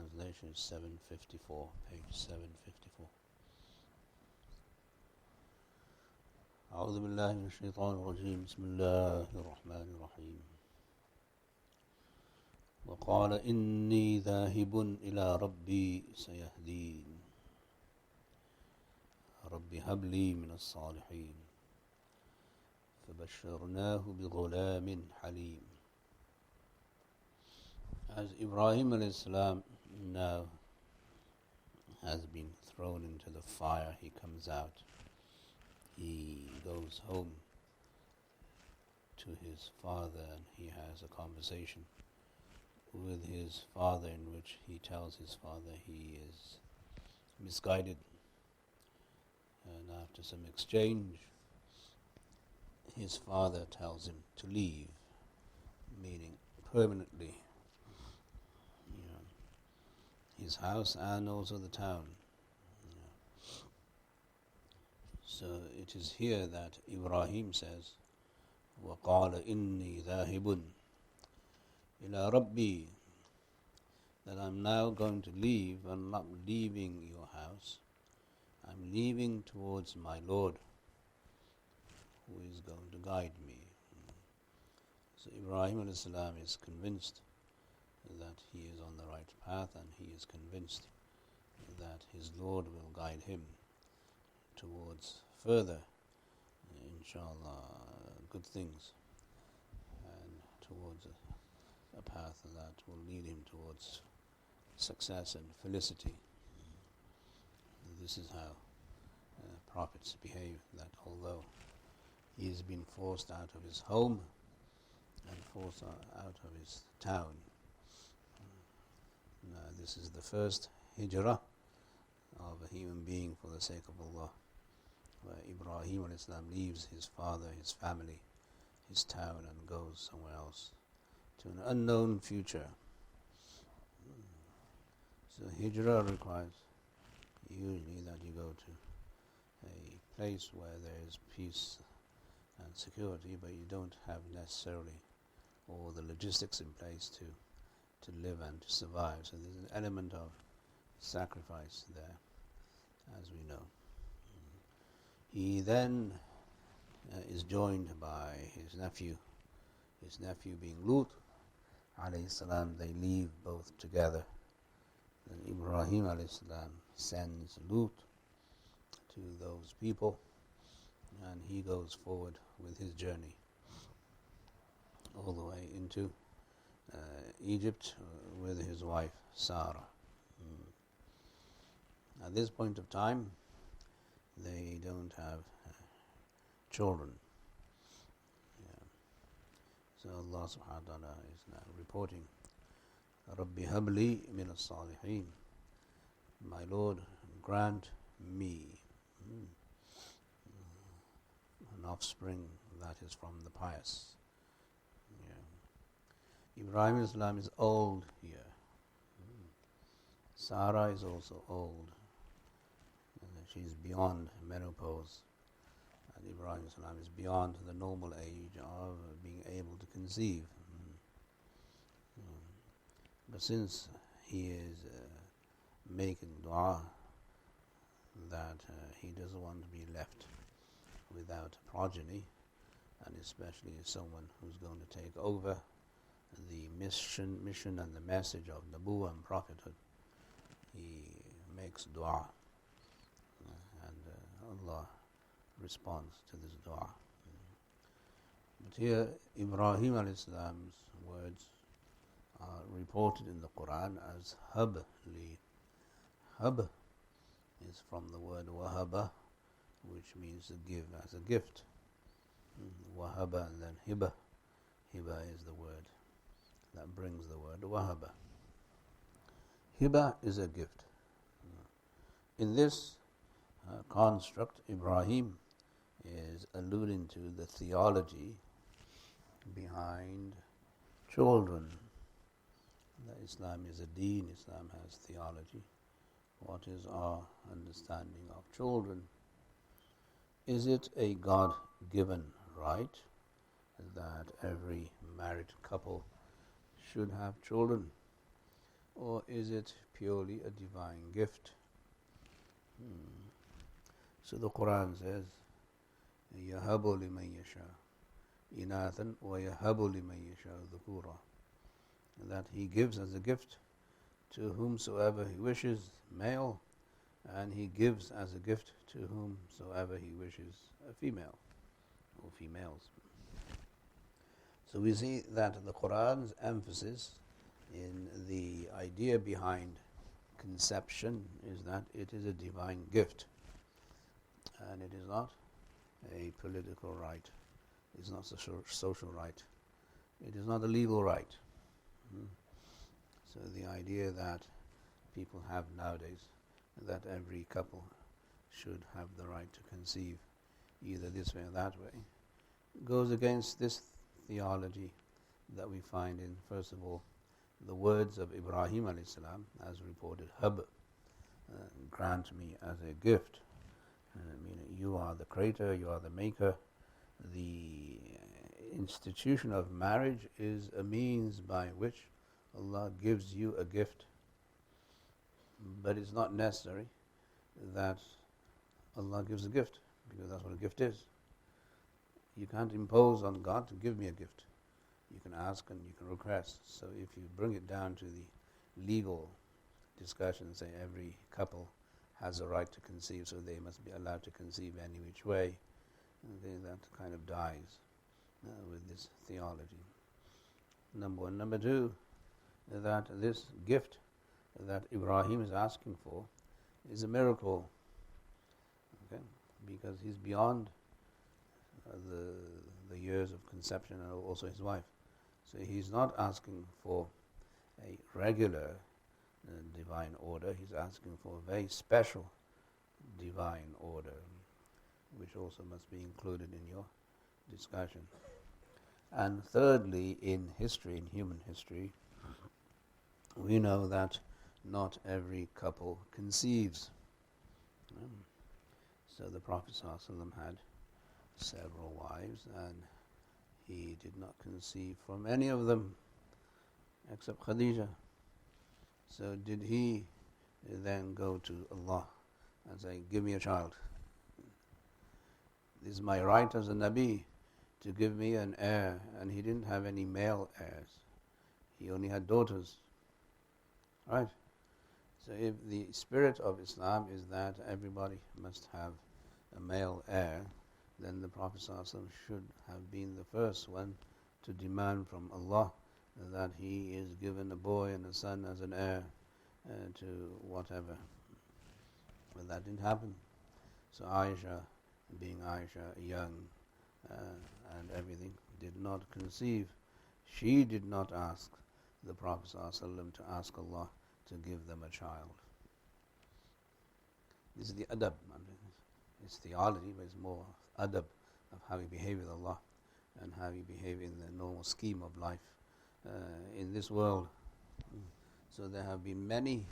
translation is 754, page 754. أعوذ بالله من الشيطان الرجيم بسم الله الرحمن الرحيم وقال إني ذاهب إلى ربي سيهدين رب هب لي من الصالحين فبشرناه بغلام حليم. As Ibrahim alayhi salam now has been thrown into the fire, he comes out. He goes home to his father and he has a conversation with his father in which he tells his father he is misguided. And after some exchange, his father tells him to leave, meaning permanently, his house and also the town. So it is here that Ibrahim says, وَقَالَ إِنِّي ذَاهِبٌ إِلَىٰ رَبِّي, that I'm now going to leave. I'm not leaving your house. I'm leaving towards my Lord, who is going to guide me. So Ibrahim a.s. is convinced that he is on the right path, and he is convinced that his Lord will guide him towards further, inshallah, good things, and towards a path that will lead him towards success and felicity. This is how prophets behave, that although he has been forced out of his home and forced out of his town. Now this is the first hijrah of a human being for the sake of Allah, where Ibrahim a.s. leaves his father, his family, his town, and goes somewhere else to an unknown future. So hijrah requires usually that you go to a place where there is peace and security, but you don't have necessarily all the logistics in place to live and to survive. So there's an element of sacrifice there, as we know. He then is joined by his nephew being Lut alayhi salam. They leave both together. Then Ibrahim alayhi salam sends Lut to those people, and he goes forward with his journey all the way into Egypt with his wife Sarah. At this point of time, they don't have children. So Allah subhanahu wa ta'ala is now reporting, Rabbi habli min as-salihin, my Lord, grant me an offspring that is from the pious. Ibrahim Islam is old here. Sarah is also old. She is beyond menopause. And Ibrahim Islam is beyond the normal age of being able to conceive. But since he is making dua that he doesn't want to be left without a progeny, and especially someone who's going to take over the mission and the message of Nabuwwah and prophethood, he makes dua, and Allah responds to this dua. But here Ibrahim alayhi salam's words are reported in the Quran as hab li. Hab is from the word wahaba, which means to give as a gift. Wahaba and then hiba. Hiba is the word that brings the word wahaba. Hiba is a gift. In this construct, Ibrahim is alluding to the theology behind children. That Islam is a deen, Islam has theology. What is our understanding of children? Is it a God-given right that every married couple should have children? or is it purely a divine gift? So the Quran says, يَهَبُ لِمَن يَشَاءُ إِنَاثًا وَيَهَبُ لِمَن يَشَاءُ ذُكُورًا, that He gives as a gift to whomsoever He wishes male, and He gives as a gift to whomsoever He wishes a female or females. So we see that the Quran's emphasis in the idea behind conception is that it is a divine gift, and it is not a political right, it's not a social right, it is not a legal right. So the idea that people have nowadays, that every couple should have the right to conceive either this way or that way, goes against this theology that we find in, first of all, the words of Ibrahim alayhi salam, as reported, Hab, grant me as a gift. Meaning, you are the creator, you are the maker. The institution of marriage is a means by which Allah gives you a gift. But it's not necessary that Allah gives a gift, because that's what a gift is. You can't impose on God to give me a gift. You can ask and you can request. So if you bring it down to the legal discussion and say every couple has a right to conceive, so they must be allowed to conceive any which way, then that kind of dies with this theology. Number one. Number two, that this gift that Ibrahim is asking for is a miracle, okay? Because he's beyond the years of conception, and also his wife. So he's not asking for a regular divine order, he's asking for a very special divine order, which also must be included in your discussion. And thirdly, in history, in human history, we know that not every couple conceives. So the Prophet ﷺ had several wives, and he did not conceive from any of them except Khadija. So did he then go to Allah and say, give me a child? This is my right as a Nabi to give me an heir, and he didn't have any male heirs. He only had daughters. Right? So if the spirit of Islam is that everybody must have a male heir, then the Prophet ﷺ should have been the first one to demand from Allah that he is given a boy and a son as an heir to whatever. But that didn't happen. So Aisha, being Aisha, young and everything, did not conceive. She did not ask the Prophet ﷺ to ask Allah to give them a child. This is the adab. It's theology, but it's more adab of how we behave with Allah and how we behave in the normal scheme of life in this world. So there have been many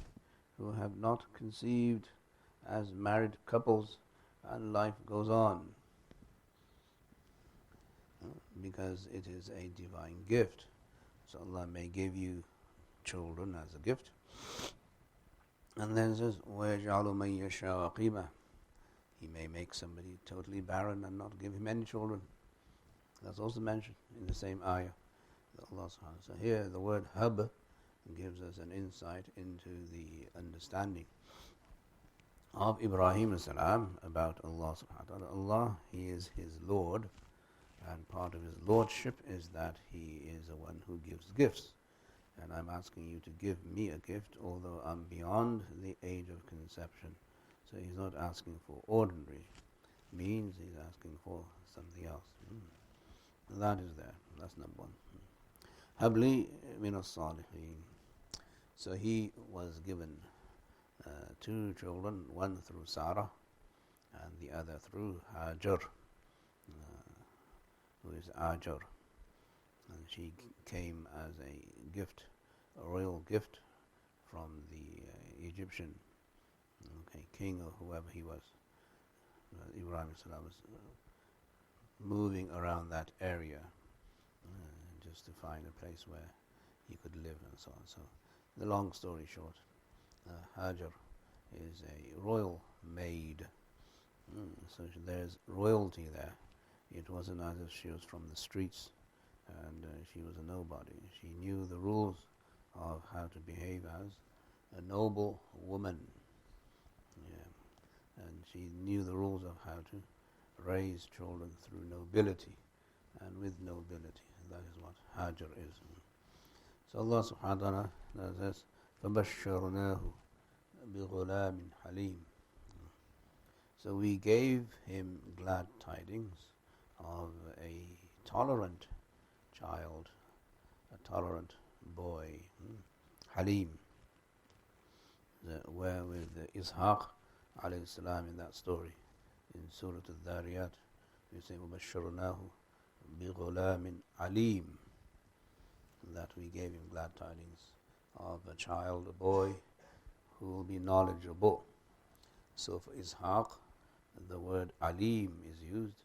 who have not conceived as married couples, and life goes on because it is a divine gift. So Allah may give you children as a gift, and then it says وَيَجْعَلُ مَن يَشَاءُ عَقِيمًا. He may make somebody totally barren and not give him any children. That's also mentioned in the same ayah. Allah subhanahu. So here the word hab gives us an insight into the understanding of Ibrahim as salam about Allah subhanahu wa ta'ala. Allah, He is his Lord, and part of his lordship is that he is the one who gives gifts. And I'm asking you to give me a gift, although I'm beyond the age of conception. So he's not asking for ordinary means, he's asking for something else. That is there. That's number one. Habli min as-salihin. So he was given two children, one through Sarah and the other through Hajar, who is Ajar. And she came as a gift, a royal gift from the Egyptian king or whoever he was. Ibrahim was moving around that area just to find a place where he could live and so on. So The long story short, Hajar is a royal maid. So there's royalty there. It wasn't as if she was from the streets and she was a nobody. She knew the rules of how to behave as a noble woman. Yeah. And she knew the rules of how to raise children through nobility and with nobility. That is what Hajar is. So Allah subhanahu wa ta'ala says, فَبَشَّرْنَاهُ بِغُلَامٍ حَلِيمٍ. So we gave him glad tidings of a tolerant child, a tolerant boy, Halim. Where with Ishaq alayhi salam in that story, in Surah Al-Dhariyat, we say, وَبَشَّرْنَاهُ بِغُلَامٍ عَلِيمٍ, that we gave him glad tidings of a child, a boy, who will be knowledgeable. So for Ishaq, the word Alim is used,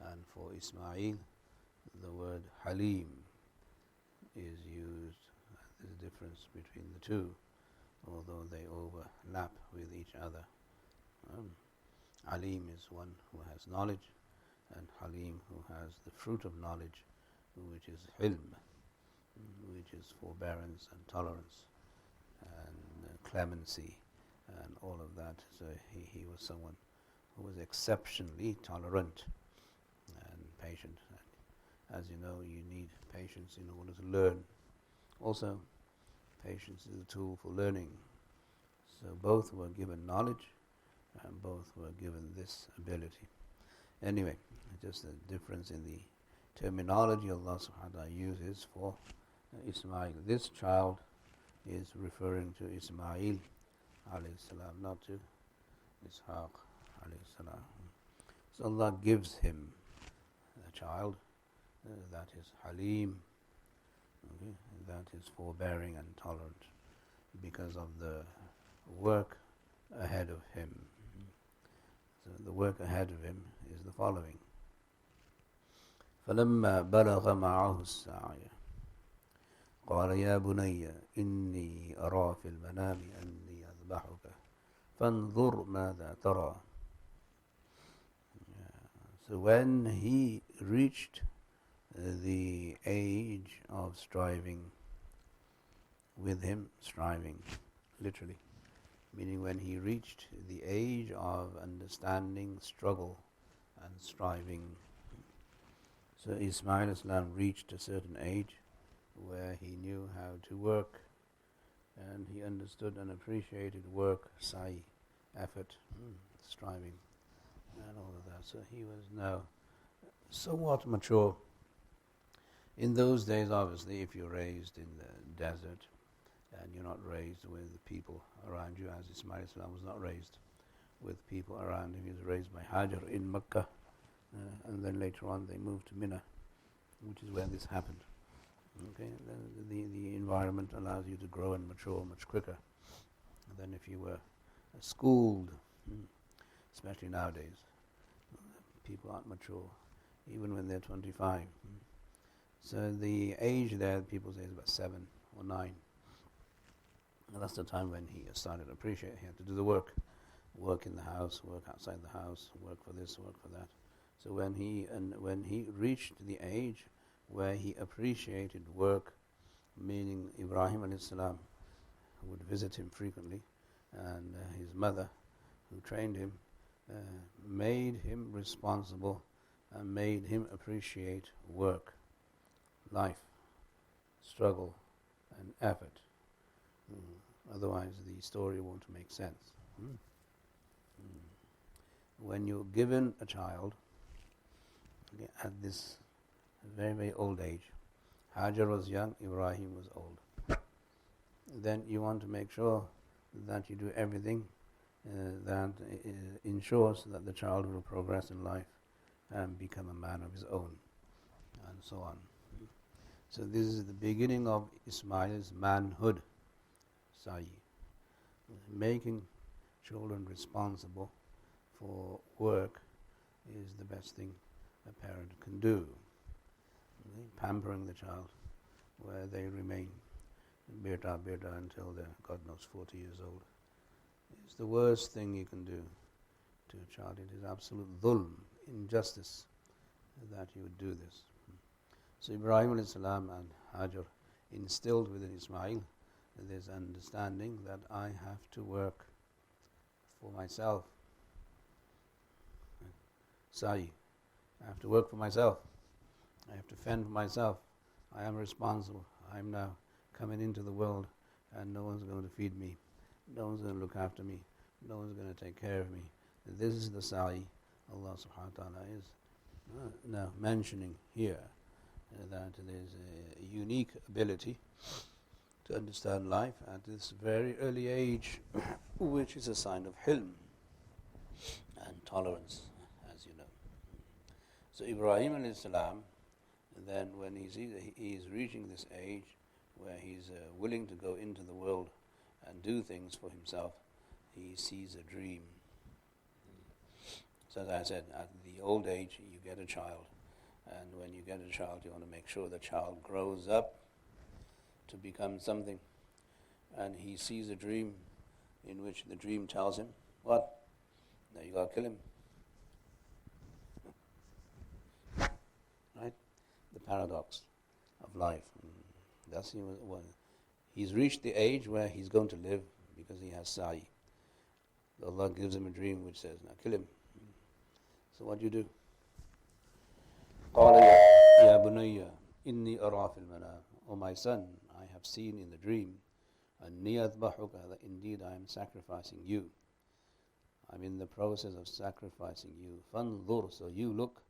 and for Ismail, the word Halim is used. There's a difference between the two, although they overlap with each other. Alim is one who has knowledge, and Halim who has the fruit of knowledge, which is hilm, which is forbearance and tolerance and clemency and all of that. So he was someone who was exceptionally tolerant and patient. And as you know, you need patience in order to learn. Also, patience is a tool for learning. So both were given knowledge and both were given this ability. Anyway, just a difference in the terminology Allah subhanahu wa ta'ala uses for Ismail. This child is referring to Ismail alayhi salam, not to Ishaq alayhi salam. So Allah gives him a child that is Halim, okay, that is forbearing and tolerant because of the work ahead of him. So the work ahead of him is the following. فَلَمَّا بَلَغَ مَعَهُ السَّعْيَ قال يا بني إني أرى في المنام أني أذبحك فانظر ماذا ترى. So when he reached the age of striving with him, striving literally, meaning when he reached the age of understanding struggle and striving. So Ismail Islam reached a certain age where he knew how to work and he understood and appreciated work, sa'i, effort, striving and all of that. So he was now somewhat mature. In those days, obviously, if you're raised in the desert and you're not raised with people around you, as Ismail Islam was not raised with people around him, he was raised by Hajar in Mecca, and then later on they moved to Mina, which is where this happened. Okay, the environment allows you to grow and mature much quicker than if you were schooled, especially nowadays. People aren't mature, even when they're 25. So the age there, people say, is about 7 or 9. And that's the time when he started to appreciate. He had to do the work in the house, work outside the house, work for this, work for that. So when he reached the age where he appreciated work, meaning Ibrahim alayhi salam would visit him frequently, and his mother, who trained him, made him responsible and made him appreciate work, life, struggle and effort. Otherwise the story won't make sense. When you're given a child at this very, very old age, Hajar was young, Ibrahim was old, then you want to make sure that you do everything that ensures that the child will progress in life and become a man of his own, and so on. So this is the beginning of Ismail's manhood, sa'i, making children responsible for work is the best thing a parent can do. Pampering the child where they remain beta, until they're, God knows, 40 years old. It's the worst thing you can do to a child. It is absolute dhulm, injustice, that you would do this. So Ibrahim alayhi salam and Hajar instilled within Ismail this understanding that I have to work for myself. Sa'i, I have to work for myself. I have to fend for myself. I am responsible. I'm now coming into the world and no one's going to feed me. No one's going to look after me. No one's going to take care of me. This is the sa'i Allah subhanahu wa ta'ala is now mentioning here, that there's a unique ability to understand life at this very early age, which is a sign of hilm and tolerance, as you know. So Ibrahim alayhi salam, then when he's reaching this age where he's willing to go into the world and do things for himself, he sees a dream. So as I said, at the old age you get a child, and when you get a child you want to make sure the child grows up to become something. And he sees a dream in which the dream tells him, what? Now you got to kill him. Right? The paradox of life. That's what he's reached the age where he's going to live because he has sa'i. Allah gives him a dream which says, now kill him. So what do you do? قال يا بني إني أرى في المنام. O my son, I have seen in the dream, أني أذبحك, that indeed I am sacrificing you. I'm in the process of sacrificing you. فانظر, so you look.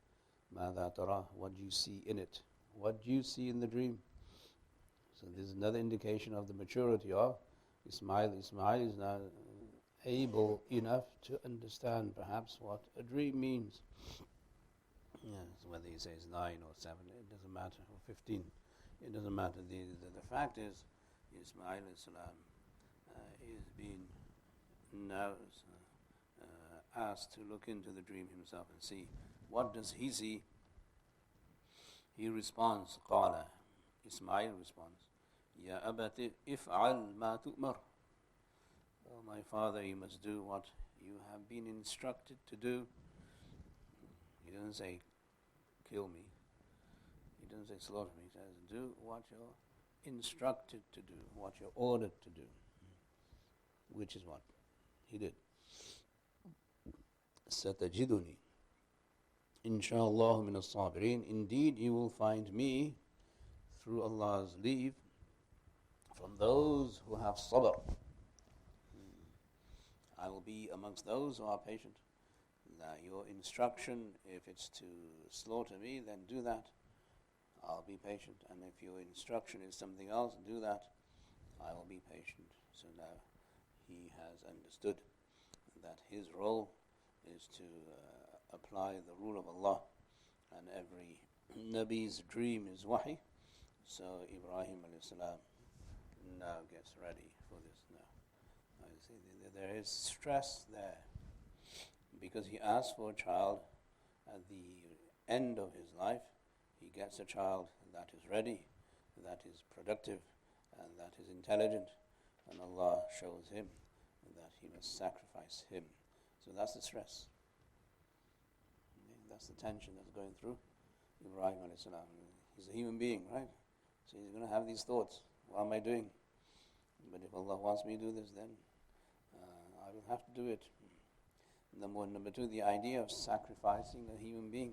ماذا ترى, what do you see in it? What do you see in the dream? So this is another indication of the maturity of Ismail. Ismail is now able enough to understand perhaps what a dream means. Yes, whether he says 9 or 7, it doesn't matter, or 15, it doesn't matter. The fact is, Ismail salam is being now asked to look into the dream himself and see what does he see. He responds, قال, Ismail responds, يا أبت افعل ما تؤمر. Oh my father, you must do what you have been instructed to do. He doesn't say kill me. He doesn't say slaughter me. He says do what you're instructed to do, what you're ordered to do. Which is what he did. ستجدني إن شاء الله من الصابرين. Indeed, you will find me, through Allah's leave, from those who have sabr. I will be amongst those who are patient. Now, your instruction, if it's to slaughter me, then do that. I'll be patient. And if your instruction is something else, do that. I will be patient. So now he has understood that his role is to apply the rule of Allah, and every Nabi's dream is wahi. So Ibrahim alayhi salam now gets ready for this now. I see there is stress there, because he asks for a child at the end of his life. He gets a child that is ready, that is productive, and that is intelligent, and Allah shows him that he must sacrifice him. So that's the stress. That's the tension that's going through Ibrahim alayhi salam. He's a human being, right? So he's going to have these thoughts. What am I doing? But if Allah wants me to do this, then I will have to do it. Number one. Number two, the idea of sacrificing a human being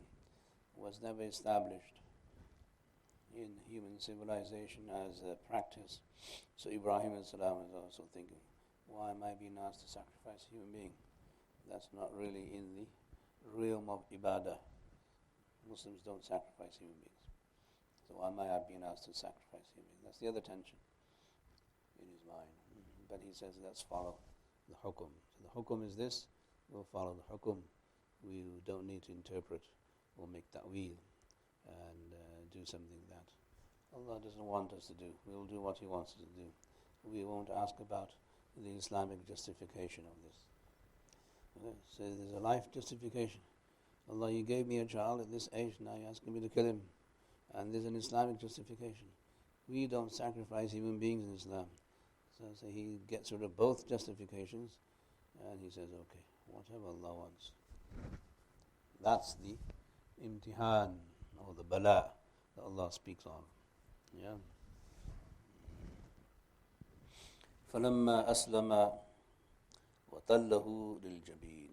was never established in human civilization as a practice. So Ibrahim alayhi salam is also thinking, why am I being asked to sacrifice a human being? That's not really in the realm of ibadah. Muslims don't sacrifice human beings. So why am I being asked to sacrifice human beings? That's the other tension in his mind. But he says, let's follow the hukum. So the hukum is this, we'll follow the hukum. We don't need to interpret or make ta'weel and do something that Allah doesn't want us to do. We'll do what He wants us to do. We won't ask about the Islamic justification of this. Okay? So there's a life justification. Allah, you gave me a child at this age, now you're asking me to kill him. And there's an Islamic justification. We don't sacrifice human beings in Islam. So he gets rid of both justifications and he says, okay, whatever Allah wants. That's the imtihan or the bala that Allah speaks of. Yeah. فَلَمَّا أَسْلَمَ وَتَلَّهُ لِلْجَبِينِ.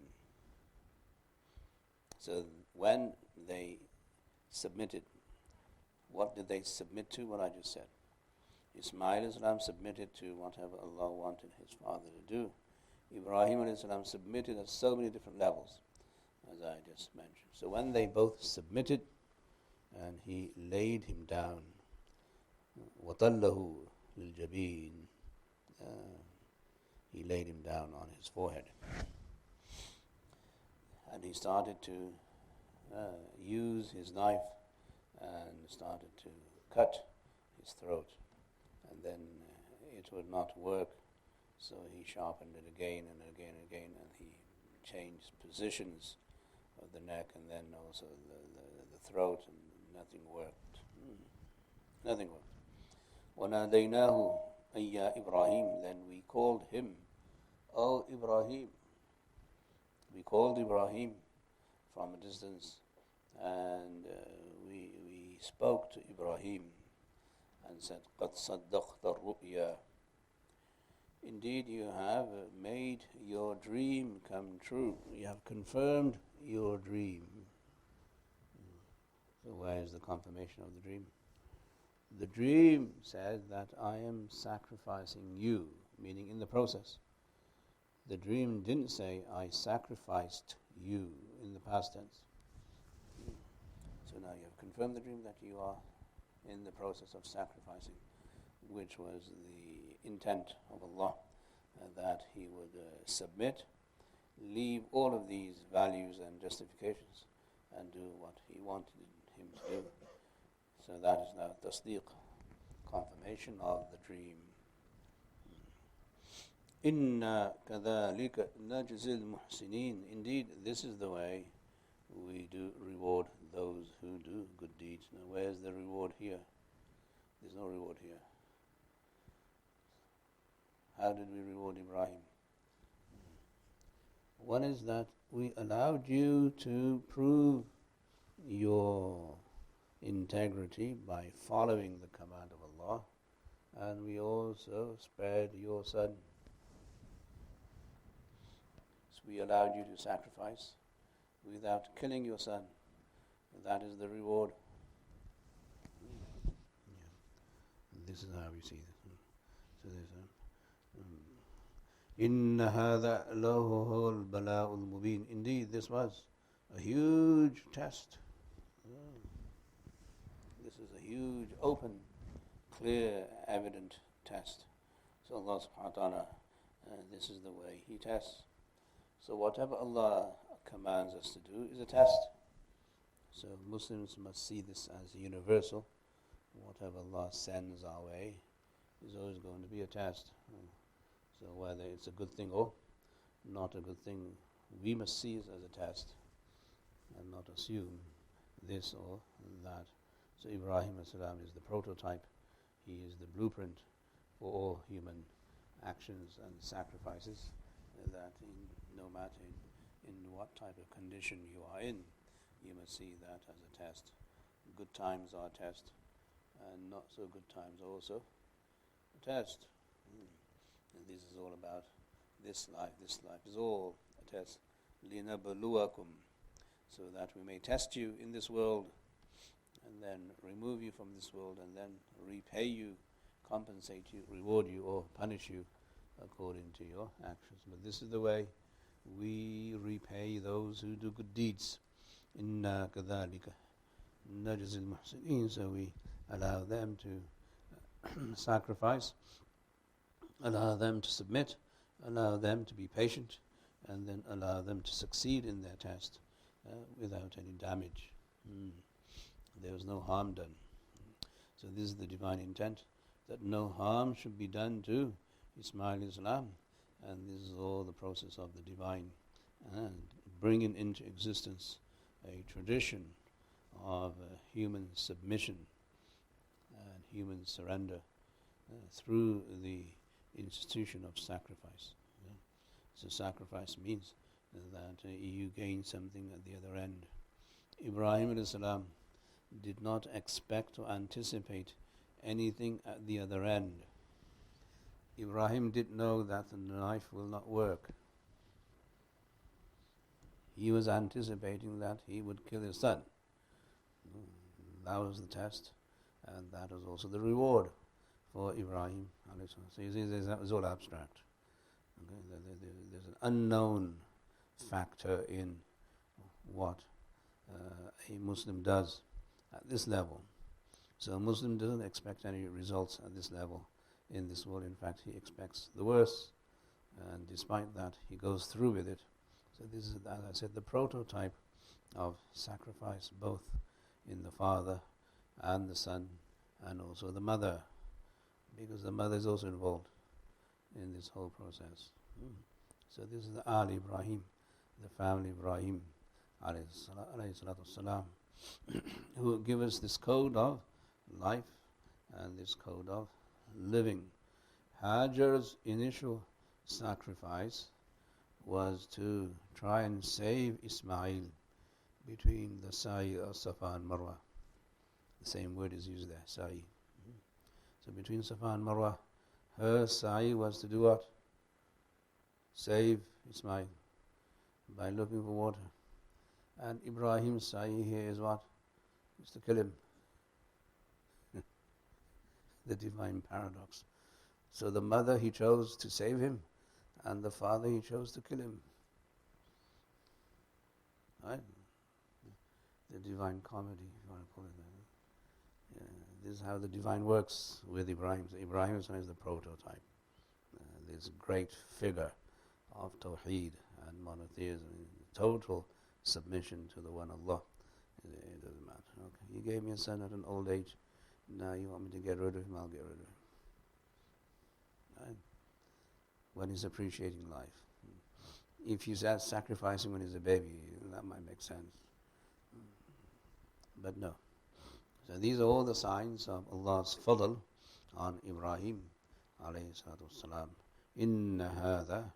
So when they submitted, what did they submit to? What I just said. Ismail Islam submitted to whatever Allah wanted his father to do. Ibrahim Islam submitted at so many different levels, as I just mentioned. So when they both submitted, and he laid him down, وَطَلَّهُ لِلْجَبِينِ, he laid him down on his forehead. And he started to use his knife and started to cut his throat. And then it would not work, so he sharpened it again and again and again, and he changed positions of the neck and then also the throat, and nothing worked. Nothing worked. وَنَادَيْنَاهُ أَيَّا Ibrahim. Then we called him, O Ibrahim. We called Ibrahim from a distance, and we spoke to Ibrahim and said, قَدْ صَدَّقْتَ الرُّؤْيَا. Indeed, you have made your dream come true. You have confirmed your dream. So where is the confirmation of the dream? The dream said that I am sacrificing you, meaning in the process. The dream didn't say I sacrificed you in the past tense. So now you have confirmed the dream that you are in the process of sacrificing, which was the intent of Allah, that He would submit, leave all of these values and justifications, and do what He wanted him to do. So that is now tasdeeq, confirmation of the dream. Inna kadhalika najzil muhsinin. Indeed, this is the way we do reward those who do good deeds. Now, where's the reward here? There's no reward here. How did we reward Ibrahim? One is that we allowed you to prove your integrity by following the command of Allah, and we also spared your son. So we allowed you to sacrifice without killing your son. That is the reward. Yeah. This is how we see this. So this. إِنَّ هَذَا لَهُوَ الْبَلَاءُ الْمُبِينُ. Indeed, this was a huge test. This is a huge, open, clear, evident test. So Allah subhanahu wa ta'ala, this is the way He tests. So whatever Allah commands us to do is a test. So Muslims must see this as universal. Whatever Allah sends our way is always going to be a test. So whether it's a good thing or not a good thing, we must see it as a test and not assume this or that. So Ibrahim as-salam is the prototype. He is the blueprint for all human actions and sacrifices, that no matter in what type of condition you are in, you must see that as a test. Good times are a test, and not so good times are also a test. And this is all about this life. This life is all a test. لِنَبْلُوَكُمْ, so that we may test you in this world, and then remove you from this world, and then repay you, compensate you, reward you, or punish you according to your actions. But this is the way we repay those who do good deeds. Inna kadhalika najzil muhsinin. So we allow them to sacrifice, allow them to submit, allow them to be patient, and then allow them to succeed in their test without any damage. There was no harm done. So this is the divine intent, that no harm should be done to Ismail Islam, and this is all the process of the divine, and bringing into existence a tradition of human submission and human surrender through the institution of sacrifice. So sacrifice means that you gain something at the other end. Ibrahim alayhi salam did not expect or anticipate anything at the other end. Ibrahim didn't know that the knife will not work. He was anticipating that he would kill his son. That was the test, and that was also the reward for Ibrahim. So you see, that was all abstract. Okay? There's an unknown factor in what a Muslim does at this level. So a Muslim doesn't expect any results at this level in this world. In fact, he expects the worst, and despite that, he goes through with it. So this is, as I said, the prototype of sacrifice, both in the father and the son, and also the mother, because the mother is also involved in this whole process. So this is the Ali Ibrahim, the family Ibrahim, alayhi salatu salam, who give us this code of life and this code of living. Hajar's initial sacrifice was to try and save Ismail between the sa'i of Safa and Marwa. The same word is used there, sa'i. So between Safa and Marwa, her sa'i was to do what? Save Ismail by looking for water. And Ibrahim's sa'i here is what? Is to kill him. The divine paradox. So the mother he chose to save him, and the father he chose to kill him. Right? The divine comedy, if you want to call it that. Yeah, this is how the divine works with Ibrahim. So Ibrahim is the prototype. This great figure of Tawheed and monotheism, total submission to the one Allah. It doesn't matter. Okay. You gave me a son at an old age. Now you want me to get rid of him, I'll get rid of him. Right? When he's appreciating life. If you start sacrificing when he's a baby, that might make sense. But no. So these are all the signs of Allah's Fadl on Ibrahim alayhi salatu wasalam. Inna hadha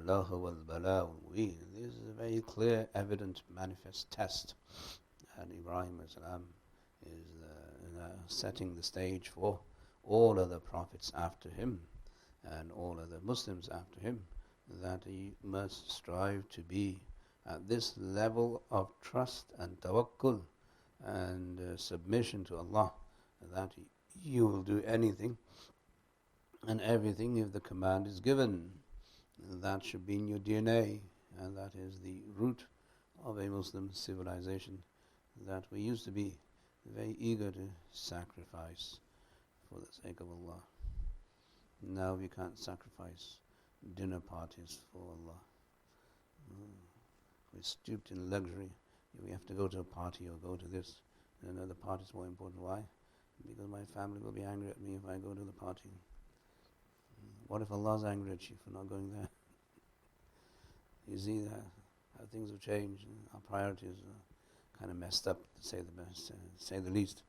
lahu al-bala'u al-mubin. This is a very clear, evident, manifest test. And Ibrahim alayhi salam is setting the stage for all other prophets after him and all other Muslims after him, that he must strive to be at this level of trust and tawakkul and submission to Allah, that you will do anything and everything if the command is given. That should be in your DNA, and that is the root of a Muslim civilization, that we used to be very eager to sacrifice for the sake of Allah. Now we can't sacrifice dinner parties for Allah. We're stooped in luxury. We have to go to a party or go to this. No, the party is more important. Why? Because my family will be angry at me if I go to the party. What if Allah's angry at you for not going there? You see that how things have changed. Our priorities are kind of messed up, to say the best, say the least.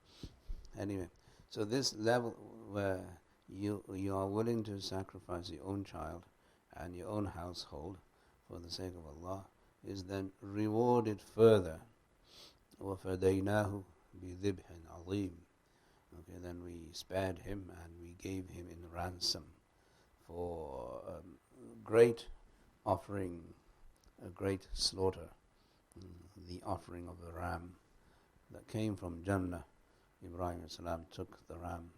Anyway, so this level where you are willing to sacrifice your own child and your own household for the sake of Allah is then rewarded further. وَفَدَيْنَاهُ بِذِبْحٍ عَظِيمٍ. Okay, then we spared him and we gave him in ransom for a great offering, a great slaughter, the offering of the ram that came from Jannah. Ibrahim salam took the ram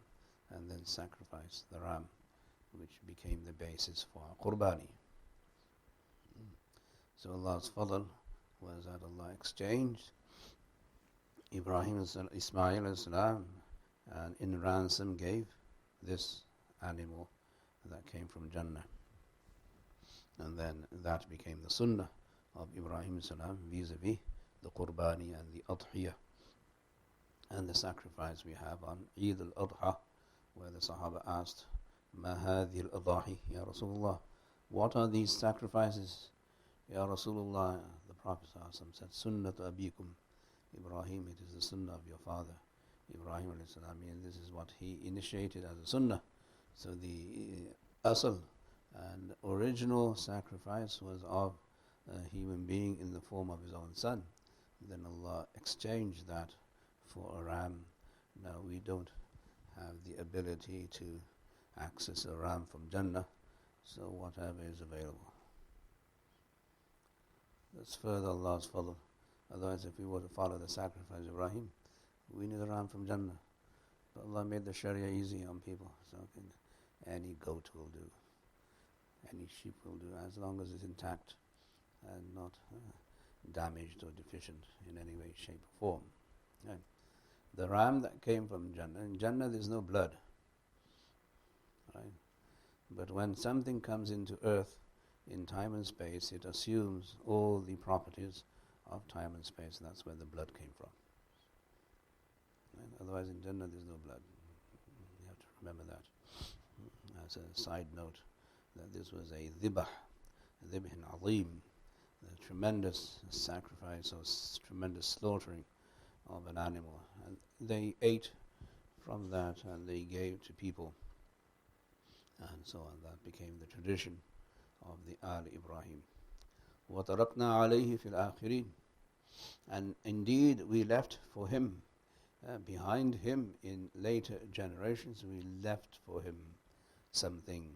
and then sacrificed the ram, which became the basis for qurbani. So Allah's fadl was that Allah exchanged Ibrahim Ismail salam and in ransom gave this animal that came from Jannah. And then that became the sunnah of Ibrahim salam vis-a-vis the qurbani and the adhiyah and the sacrifice we have on Eid al-Adha, where the Sahaba asked, Ma hadhi al-adahi, Ya Rasulullah, what are these sacrifices? Ya Rasulullah, the Prophet said, Sunnat abikum Ibrahim, it is the sunnah of your father, Ibrahim alayhi salam, this is what he initiated as a sunnah. So the asl and original sacrifice was of a human being in the form of his own son. Then Allah exchanged that for a ram. Now we don't have the ability to access a ram from Jannah, so whatever is available. That's further Allah's Fadl. Otherwise, if we were to follow the sacrifice of Ibrahim, we need a ram from Jannah. But Allah made the Sharia easy on people. So any goat will do, any sheep will do, as long as it's intact and not damaged or deficient in any way, shape or form. Right. The ram that came from Jannah, in Jannah there's no blood. Right? But when something comes into earth in time and space, it assumes all the properties of time and space, and that's where the blood came from. Right? Otherwise in Jannah there's no blood. You have to remember that. As a side note, that this was a dhibah azim, the tremendous sacrifice or tremendous slaughtering of an animal. And they ate from that and they gave to people. And so on. That became the tradition of the Al Ibrahim. وَتَرَكْنَا عَلَيْهِ فِي الْآخِرِينَ. And indeed we left for him, behind him in later generations, we left for him something.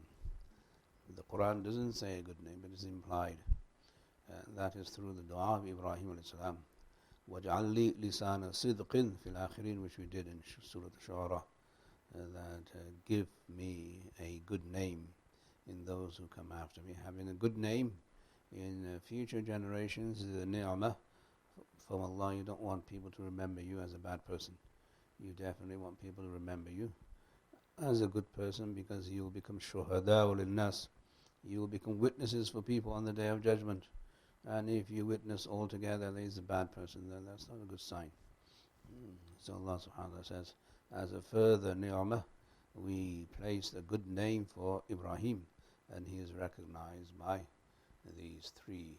The Quran doesn't say a good name, but it's implied. That is through the dua of Ibrahim alayhi salam. وَجْعَلْ لِي لِسَانَ صِدْقٍ فِي الْآخِرِينَ, which we did in Surah Al-Shu'ara. That give me a good name in those who come after me. Having a good name in future generations is a ni'mah from Allah. You don't want people to remember you as a bad person. You definitely want people to remember you as a good person, because you will become shuhada lin-nas. You will become witnesses for people on the Day of Judgment. And if you witness altogether there is a bad person, then that's not a good sign. So Allah subhanahu wa ta'ala says, as a further ni'mah, we placed a good name for Ibrahim, and he is recognized by these three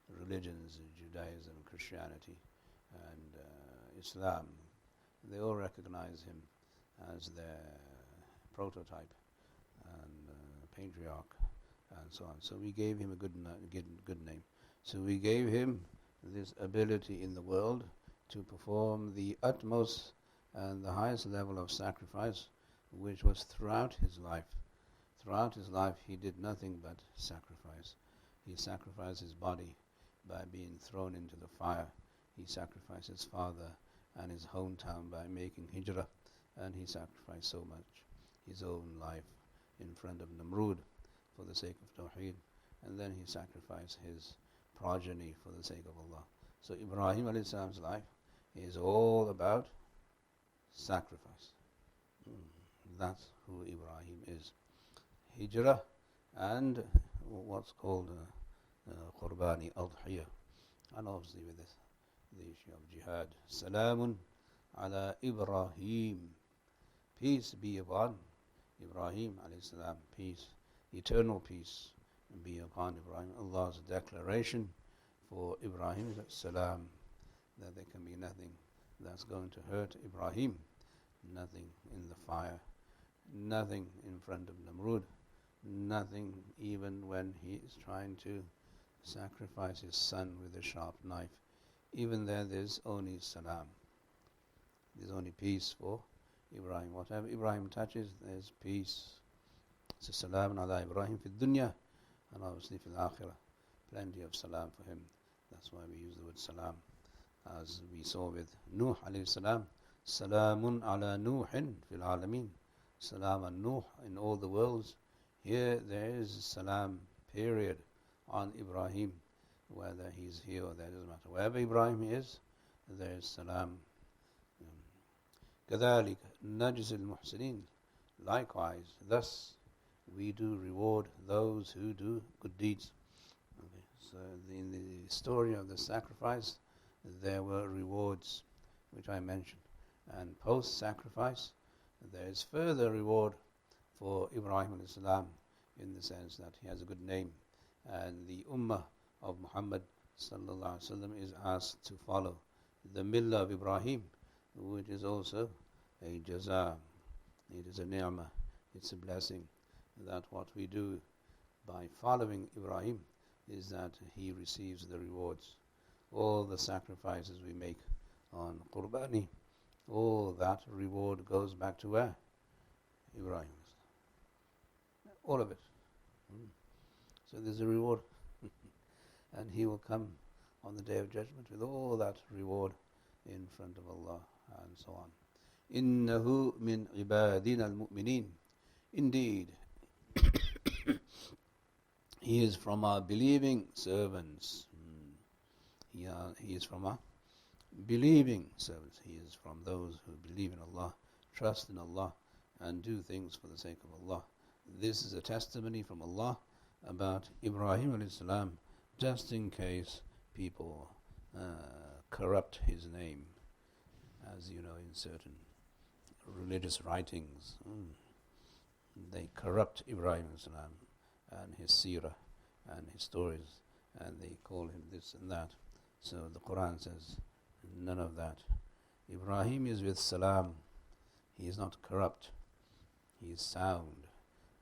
religions, Judaism, Christianity, and Islam. They all recognize him as their prototype and patriarch, and so on. So we gave him a good name. So we gave him this ability in the world to perform the utmost and the highest level of sacrifice, which was throughout his life. Throughout his life he did nothing but sacrifice. He sacrificed his body by being thrown into the fire. He sacrificed his father and his hometown by making hijrah, and he sacrificed so much, his own life in front of Namrud for the sake of Tawheed, and then he sacrificed his progeny for the sake of Allah. So Ibrahim alayhi salam's life is all about sacrifice. That's who Ibrahim is. Hijrah and what's called Qurbani, Adhiyah, and obviously with this, the issue of jihad. Salamun ala Ibrahim. Peace be upon Ibrahim alayhi salam. Peace, eternal peace be upon Ibrahim. Allah's declaration for Ibrahim is that salam, that there can be nothing that's going to hurt Ibrahim, nothing in the fire, nothing in front of Namrud, nothing even when he is trying to sacrifice his son with a sharp knife. Even there's only salam. There's only peace for Ibrahim. Whatever Ibrahim touches, there's peace. So salam ala Ibrahim fi dunya, and obviously fi al-akhirah. Plenty of salam for him. That's why we use the word salam. As we saw with Nuh alayhi salam, salamun ala Nuhin fil alameen. Salam on Nuh in all the worlds. Here there is salam, period, on Ibrahim. Whether he's here or there, doesn't matter. Wherever Ibrahim is, there is salam. كَذَلِكَ نَجْزِ الْمُحْسِنِينَ. Likewise, thus we do reward those who do good deeds. Okay. So in the story of the sacrifice, there were rewards, which I mentioned. And post-sacrifice, there is further reward for Ibrahim alayhi salam, in the sense that he has a good name. And the ummah of Muhammad sallallahu alaihi wasallam is asked to follow the millah of Ibrahim, which is also a jaza, it is a ni'mah, it's a blessing, that what we do by following Ibrahim is that he receives the rewards. All the sacrifices we make on Qurbani, all that reward goes back to where? Ibrahim. All of it. So there's a reward. And he will come on the Day of Judgment with all that reward in front of Allah and so on. إِنَّهُ مِنْ عِبَادِنَا الْمُؤْمِنِينَ. Indeed, he is from our believing servants. He is from our believing servants. He is from those who believe in Allah, trust in Allah, and do things for the sake of Allah. This is a testimony from Allah about Ibrahim alayhi salam, just in case people corrupt his name, as you know, in certain religious writings. They corrupt Ibrahim alayhi salam and his seerah and his stories, and they call him this and that. So the Quran says, none of that. Ibrahim is with salam. He is not corrupt. He is sound.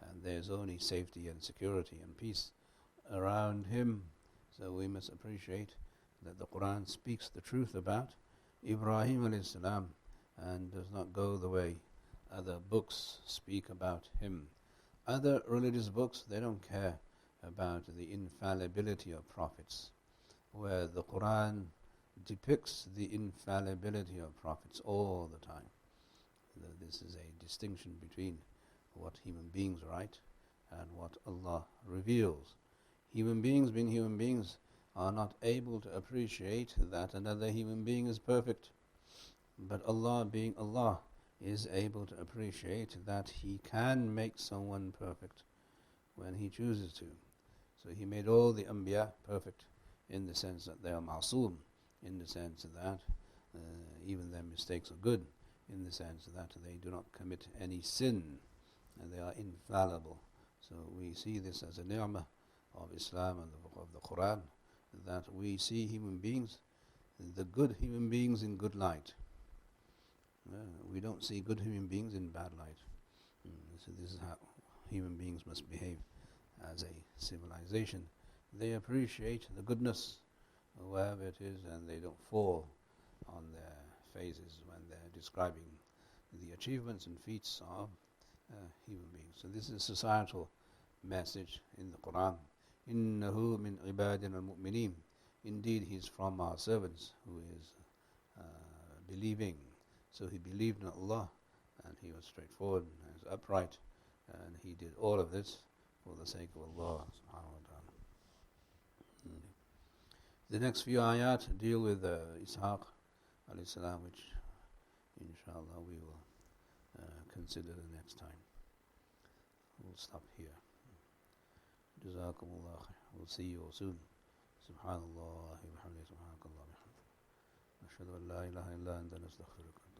And there's only safety and security and peace around him. So we must appreciate that the Quran speaks the truth about Ibrahim alayhi salam and does not go the way other books speak about him. Other religious books, they don't care about the infallibility of prophets, where the Quran depicts the infallibility of prophets all the time. This is a distinction between what human beings write and what Allah reveals. Human beings, being human beings, are not able to appreciate that another human being is perfect. But Allah, being Allah, is able to appreciate that He can make someone perfect when He chooses to. So He made all the Anbiya perfect in the sense that they are ma'soom, in the sense that even their mistakes are good, in the sense that they do not commit any sin, and they are infallible. So we see this as a ni'mah of Islam and of the Quran, that we see human beings, the good human beings, in good light. We don't see good human beings in bad light. So this is how human beings must behave as a civilization. They appreciate the goodness, wherever it is, and they don't fall on their faces when they're describing the achievements and feats of human beings. So this is a societal message in the Quran. إِنَّهُ مِنْ عِبَادِنَا الْمُؤْمِنِينَ. Indeed, he is from our servants who is believing. So he believed in Allah, and he was straightforward and was upright, and he did all of this for the sake of Allah subhanahu wa ta'ala. The next few ayat deal with Ishaq alayhi salam, which inshallah we will consider the next time. We'll stop here. Jazakumullah khair. We'll see you all soon. Subhanallah wa bihamdihi, subhanakallah wa bihamdihi. Nashhadu an la ilaha illa anta nastaghfiruka.